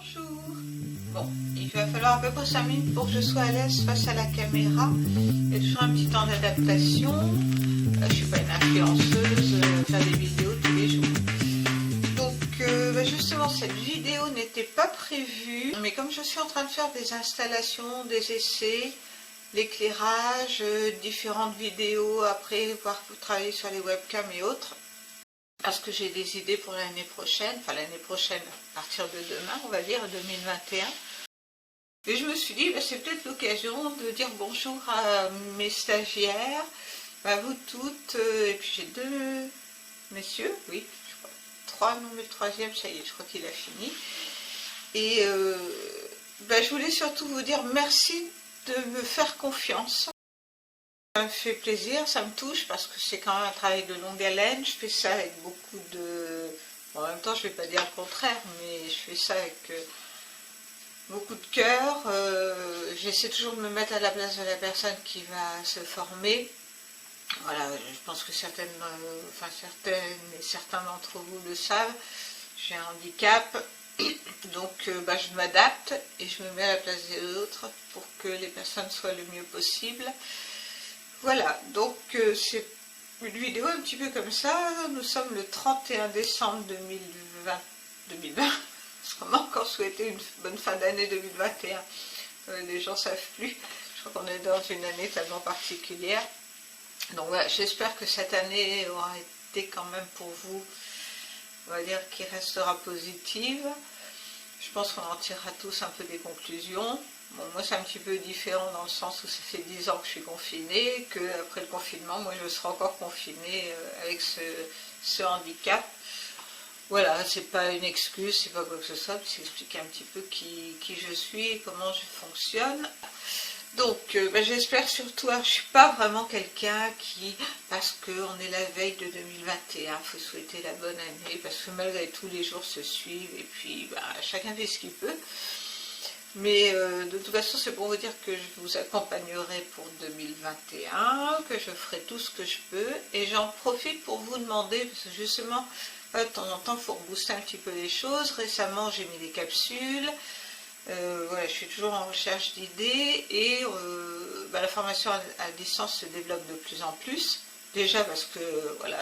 Bonjour. Bon, il va falloir à peu près 5 minutes pour que je sois à l'aise face à la caméra. Il y a toujours un petit temps d'adaptation. Je ne suis pas une influenceuse, faire des vidéos tous les jours. Donc justement, cette vidéo n'était pas prévue. Mais comme je suis en train de faire des installations, des essais, l'éclairage, différentes vidéos, après pouvoir travailler sur les webcams et autres, parce que j'ai des idées pour l'année prochaine, enfin l'année prochaine à partir de demain, on va dire 2021. Et je me suis dit, c'est peut-être l'occasion de dire bonjour à mes stagiaires, à vous toutes, et puis j'ai deux messieurs, oui, je crois, trois, non mais le troisième, ça y est, je crois qu'il a fini. Et je voulais surtout vous dire merci de me faire confiance. Ça me fait plaisir, ça me touche parce que c'est quand même un travail de longue haleine. Je fais ça avec beaucoup de... Bon, en même temps, je ne vais pas dire le contraire, mais je fais ça avec beaucoup de cœur. J'essaie toujours de me mettre à la place de la personne qui va se former. Voilà, je pense que certaines et certains d'entre vous le savent. J'ai un handicap, donc je m'adapte et je me mets à la place des autres pour que les personnes soient le mieux possible. Voilà, donc c'est une vidéo un petit peu comme ça. Nous sommes le 31 décembre 2020. Parce qu'on m'a encore souhaité une bonne fin d'année 2021. Les gens ne savent plus. Je crois qu'on est dans une année tellement particulière. Donc voilà, j'espère que cette année aura été quand même pour vous, on va dire, qui restera positive. Je pense qu'on en tirera tous un peu des conclusions. Bon, moi c'est un petit peu différent dans le sens où ça fait 10 ans que je suis confinée, qu'après le confinement, moi je serai encore confinée avec ce handicap. Voilà, c'est pas une excuse, c'est pas quoi que ce soit, c'est expliquer un petit peu qui je suis et comment je fonctionne. Donc j'espère surtout, je ne suis pas vraiment quelqu'un qui, parce qu'on est la veille de 2021, il faut souhaiter la bonne année, parce que malgré tout les jours se suivent et puis chacun fait ce qu'il peut. Mais de toute façon, c'est pour vous dire que je vous accompagnerai pour 2021, que je ferai tout ce que je peux. Et j'en profite pour vous demander, parce que justement, de temps en temps, il faut rebooster un petit peu les choses. Récemment, j'ai mis des capsules. Voilà, je suis toujours en recherche d'idées. Et la formation à distance se développe de plus en plus. Déjà parce que, voilà,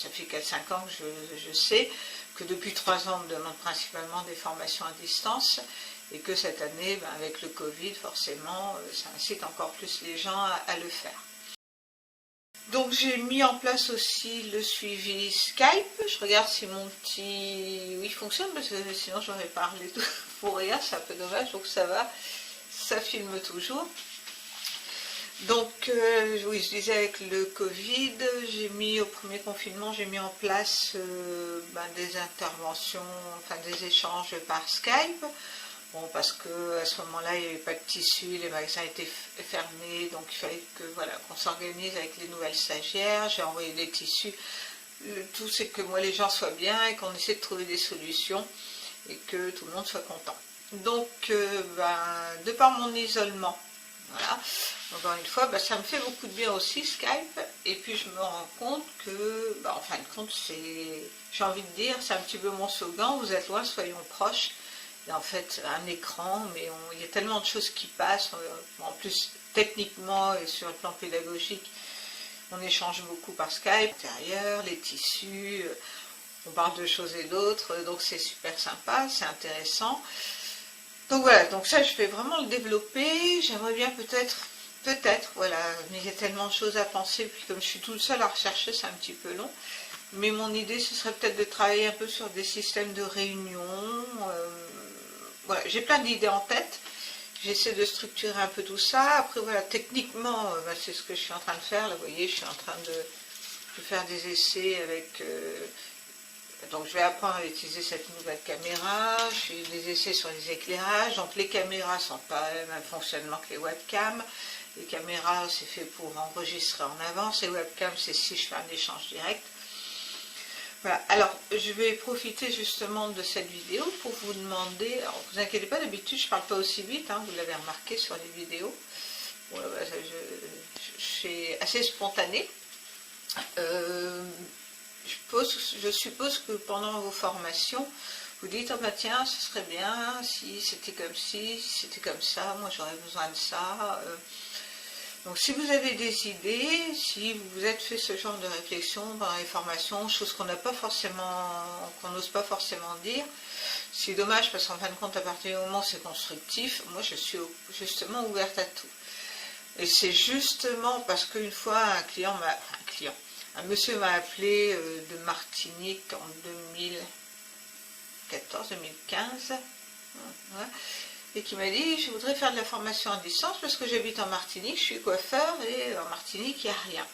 ça fait 4-5 ans que je sais que depuis 3 ans, on me demande principalement des formations à distance. Et que cette année, avec le Covid, forcément, ça incite encore plus les gens à le faire. Donc j'ai mis en place aussi le suivi Skype. Je regarde si mon petit... Oui, fonctionne, parce que sinon j'aurais parlé pour rien, c'est un peu dommage, donc ça va, ça filme toujours. Donc oui, je disais avec le Covid, j'ai mis au premier confinement, j'ai mis en place des interventions, des échanges par Skype. Bon, parce qu'à ce moment-là, il n'y avait pas de tissu, les magasins étaient fermés, donc il fallait qu'on s'organise avec les nouvelles stagiaires. J'ai envoyé des tissus. Le tout, c'est que moi, les gens soient bien et qu'on essaie de trouver des solutions et que tout le monde soit content. Donc, de par mon isolement, voilà, encore une fois, ça me fait beaucoup de bien aussi, Skype. Et puis, je me rends compte que, en fin de compte, j'ai envie de dire, c'est un petit peu mon slogan, vous êtes loin, soyons proches. Et en fait, un écran, mais il y a tellement de choses qui passent. En plus, techniquement et sur le plan pédagogique, on échange beaucoup par Skype, l'intérieur, les tissus, on parle de choses et d'autres, donc c'est super sympa, c'est intéressant. Donc voilà, donc ça je vais vraiment le développer. J'aimerais bien peut-être, voilà, mais il y a tellement de choses à penser, puis comme je suis toute seule à rechercher, c'est un petit peu long. Mais mon idée, ce serait peut-être de travailler un peu sur des systèmes de réunion. Voilà, j'ai plein d'idées en tête. J'essaie de structurer un peu tout ça. Après, voilà, techniquement, c'est ce que je suis en train de faire. Là, vous voyez, je suis en train de faire des essais avec... donc, je vais apprendre à utiliser cette nouvelle caméra. Je fais des essais sur les éclairages. Donc, les caméras ne sont pas le même fonctionnement que les webcams. Les caméras, c'est fait pour enregistrer en avance. Les webcams, c'est si je fais un échange direct. Voilà, alors je vais profiter justement de cette vidéo pour vous demander, alors vous inquiétez pas, d'habitude je ne parle pas aussi vite, vous l'avez remarqué sur les vidéos, bon, je suis assez spontanée. Je suppose que pendant vos formations, vous dites, oh bah tiens, ce serait bien si c'était comme ci, si c'était comme ça, moi j'aurais besoin de ça. Donc si vous avez des idées, si vous vous êtes fait ce genre de réflexion dans les formations, chose qu'on n'a pas forcément, qu'on n'ose pas forcément dire, c'est dommage parce qu'en fin de compte, à partir du moment où c'est constructif, moi je suis justement ouverte à tout. Et c'est justement parce qu'une fois un monsieur m'a appelé de Martinique en 2014-2015, ouais, et qui m'a dit, je voudrais faire de la formation à distance parce que j'habite en Martinique, je suis coiffeur et en Martinique il n'y a rien.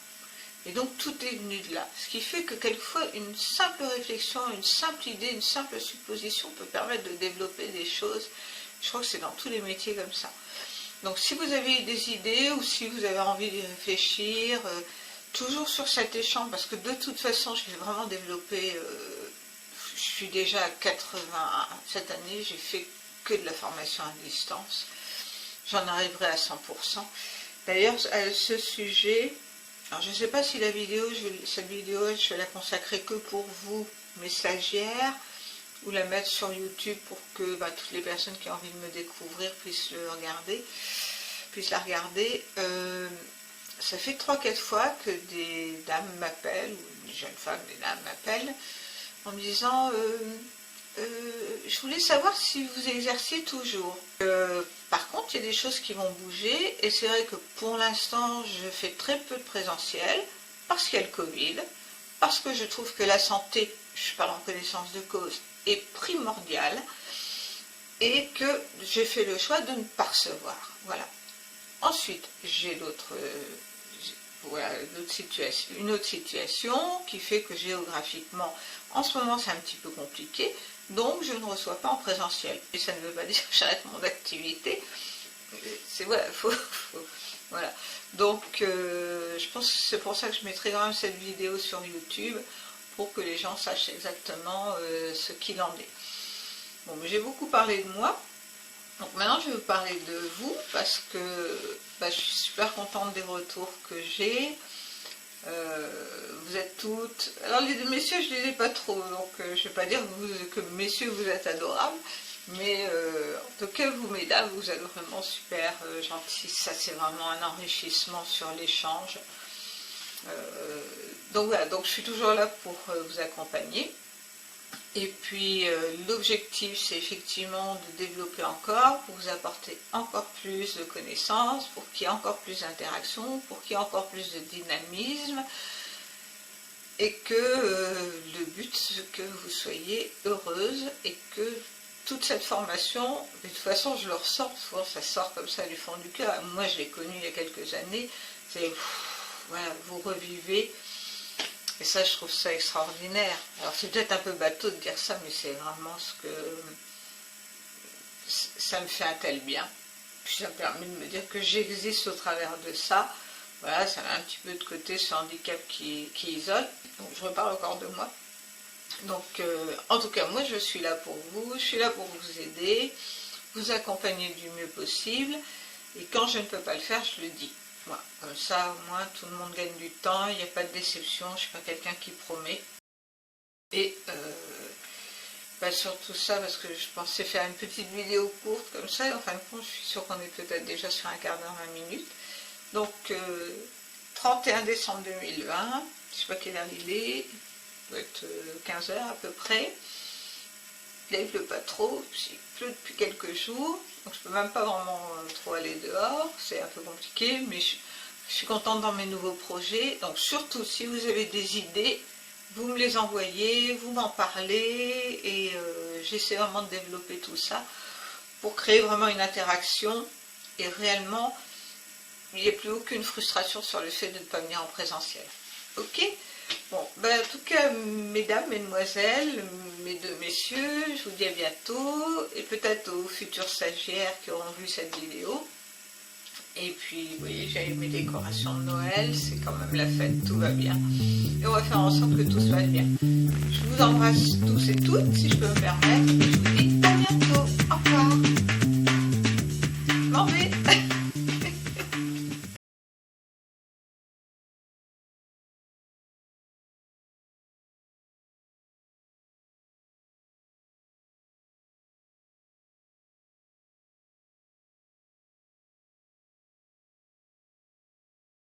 Et donc tout est venu de là. Ce qui fait que quelquefois une simple réflexion, une simple idée, une simple supposition peut permettre de développer des choses. Je crois que c'est dans tous les métiers comme ça. Donc si vous avez des idées ou si vous avez envie d'y réfléchir, toujours sur cet échange, parce que de toute façon je vais vraiment développer, je suis déjà à 80, cette année j'ai fait que de la formation à distance, j'en arriverai à 100%. D'ailleurs, à ce sujet, alors je ne sais pas si la vidéo, cette vidéo, je vais la consacrer que pour vous, mes stagiaires, ou la mettre sur YouTube pour que toutes les personnes qui ont envie de me découvrir puissent la regarder. Ça fait 3-4 fois que des dames m'appellent, ou des jeunes femmes, des dames m'appellent, en me disant je voulais savoir si vous exerciez toujours. Par contre, il y a des choses qui vont bouger, et c'est vrai que pour l'instant, je fais très peu de présentiel, parce qu'il y a le Covid, parce que je trouve que la santé, je parle en connaissance de cause, est primordiale, et que j'ai fait le choix de ne pas recevoir. Voilà. Ensuite, j'ai une autre situation qui fait que géographiquement, en ce moment, c'est un petit peu compliqué. Donc, je ne reçois pas en présentiel. Et ça ne veut pas dire que j'arrête mon activité. C'est voilà, voilà. Donc, je pense que c'est pour ça que je mettrai quand même cette vidéo sur YouTube, pour que les gens sachent exactement ce qu'il en est. Bon, mais j'ai beaucoup parlé de moi. Donc maintenant, je vais vous parler de vous, parce que je suis super contente des retours que j'ai. Vous êtes toutes... Alors les deux messieurs, je ne les ai pas trop, donc je ne vais pas dire que messieurs, vous êtes adorables, mais en tout cas, vous, mesdames, vous êtes vraiment super gentils. Ça, c'est vraiment un enrichissement sur l'échange. Donc voilà, donc je suis toujours là pour vous accompagner. Et puis l'objectif, c'est effectivement de développer encore, pour vous apporter encore plus de connaissances, pour qu'il y ait encore plus d'interaction, pour qu'il y ait encore plus de dynamisme, et que le but, c'est que vous soyez heureuse, et que toute cette formation, de toute façon je le ressens, souvent ça sort comme ça du fond du cœur. Moi je l'ai connu il y a quelques années, c'est voilà, vous revivez. Et ça, je trouve ça extraordinaire. Alors, c'est peut-être un peu bateau de dire ça, mais c'est vraiment ce que... Ça me fait un tel bien. Puis ça me permet de me dire que j'existe au travers de ça. Voilà, ça met un petit peu de côté ce handicap qui isole. Donc, je reparle encore de moi. Donc, en tout cas, moi, je suis là pour vous. Je suis là pour vous aider, vous accompagner du mieux possible. Et quand je ne peux pas le faire, je le dis. Voilà, comme ça, au moins, tout le monde gagne du temps, il n'y a pas de déception, je ne suis pas quelqu'un qui promet. Et surtout ça, parce que je pensais faire une petite vidéo courte comme ça, et en fin de compte, je suis sûre qu'on est peut-être déjà sur un quart d'heure, 20 minutes. Donc, 31 décembre 2020, je ne sais pas quelle heure il est, il doit être 15 h à peu près. Là, il ne pleut pas trop, il pleut depuis quelques jours, donc je ne peux même pas vraiment trop aller dehors, c'est un peu compliqué, mais je suis contente dans mes nouveaux projets. Donc surtout, si vous avez des idées, vous me les envoyez, vous m'en parlez, et j'essaie vraiment de développer tout ça pour créer vraiment une interaction, et réellement, il n'y ait plus aucune frustration sur le fait de ne pas venir en présentiel. Ok ? Bon, en tout cas, mesdames, mesdemoiselles, mes deux messieurs, je vous dis à bientôt, et peut-être aux futurs stagiaires qui auront vu cette vidéo. Et puis, vous voyez, j'ai mes décorations de Noël, c'est quand même la fête, tout va bien. Et on va faire en sorte que tout se passe bien. Je vous embrasse tous et toutes, si je peux me permettre.